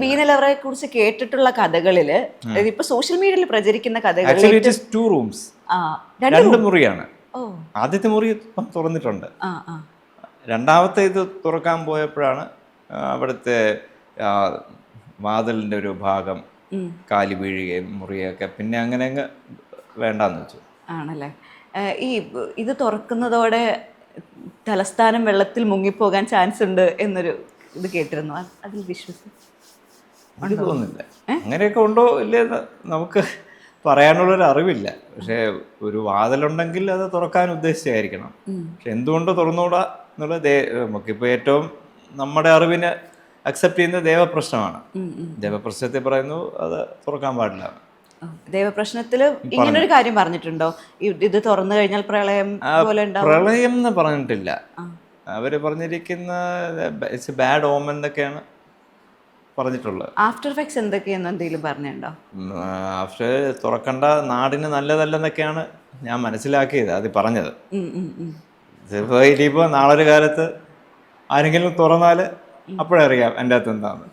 ബീനലവറെ കുറിച്ച് കേട്ടിട്ടുള്ള കഥകളില് ഇപ്പൊ സോഷ്യൽ മീഡിയയിൽ പ്രചരിക്കുന്ന കഥകളിൽ ആക്ച്വലി ഇറ്റ് ഈസ് 2 റൂംസ്. രണ്ട് മുറിയാണ്. ഓ ആദ്യത്തെ മുറി ഇപ്പം തുറന്നിട്ടുണ്ട്. ആ ആ രണ്ടാമത്തെ ഇത് തുറക്കാൻ പോയപ്പോഴാണ് അവിടുത്തെ വാതിലിൻ്റെ ഒരു ഭാഗം കാലി വീഴുകയും മുറിയൊക്കെ പിന്നെ അങ്ങനെ അങ്ങ് വേണ്ടാന്ന് വെച്ചു. ആണല്ലേ. ഈ ഇത് തുറക്കുന്നതോടെ തലസ്ഥാനം വെള്ളത്തിൽ മുങ്ങിപ്പോകാൻ ചാൻസ് ഉണ്ട് എന്നൊരു ഇത് കേട്ടിരുന്നു. അതിൽ എനിക്ക് തോന്നുന്നില്ല അങ്ങനെയൊക്കെ ഉണ്ടോ ഇല്ലെന്ന് നമുക്ക് പറയാനുള്ളൊരു അറിവില്ല. പക്ഷേ ഒരു വാതിലുണ്ടെങ്കിൽ അത് തുറക്കാൻ ഉദ്ദേശിച്ചായിരിക്കണം. പക്ഷെ എന്തുകൊണ്ട് തുറന്നുകൂടാ എന്നുള്ളത് നമുക്കിപ്പോൾ ഏറ്റവും നമ്മുടെ അറിവിന് അക്സെപ്റ്റ് ചെയ്യുന്ന ദേവപ്രശ്നമാണ്. ദേവപ്രശ്നത്തിൽ പറയുന്നു അത് തുറക്കാൻ പാടില്ല. ദേവപ്രശ്നത്തില് ഇങ്ങനൊരു കാര്യം പറഞ്ഞിട്ടുണ്ടോ, ഇത് തുറന്നു കഴിഞ്ഞാൽ പ്രളയം പോലെ ഉണ്ടാവും? പ്രളയം എന്ന് പറഞ്ഞിട്ടില്ല. അവര് പറഞ്ഞിരിക്കുന്ന ഇറ്റ്സ് ബാഡ് ഓമൻ എന്നൊക്കെയാണ് പറഞ്ഞിട്ടുള്ളത്. ആഫ്റ്റർ എഫക്ട്സ് എന്തൊക്കെയെന്ന് എന്തെങ്കിലും പറഞ്ഞിട്ടുണ്ടോ? ആഫ്റ്റർ തുറക്കണ്ട, നാടിന് നല്ലതല്ലെന്നൊക്കെയാണ് ഞാൻ മനസ്സിലാക്കിയത് അത് പറഞ്ഞത്. ഇനിയിപ്പോൾ നാളൊരു കാലത്ത് ആരെങ്കിലും തുറന്നാൽ അപ്പോഴറിയാം എൻ്റെ അകത്ത് എന്താണെന്ന്.